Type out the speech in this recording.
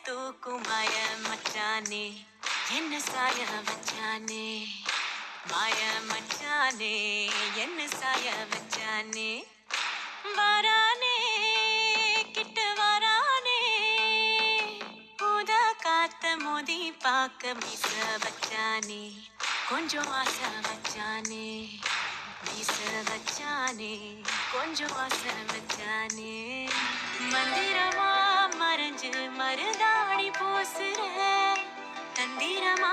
தூக்கும் மாய மச்சானே என்ன சாய வச்சானே மாய மச்சானே என்ன சாய வச்சானே வரானே கிட்ட வரானே ஊத காத்த மோதி பார்க்க மீச வச்சானே கொஞ்சம் ஆசை வச்சானே மீச வச்சானே கொஞ்சம் ஆசை வச்சானே மந்திரமா மறைஞ்சு மருதாணி பூசுற தந்திரமா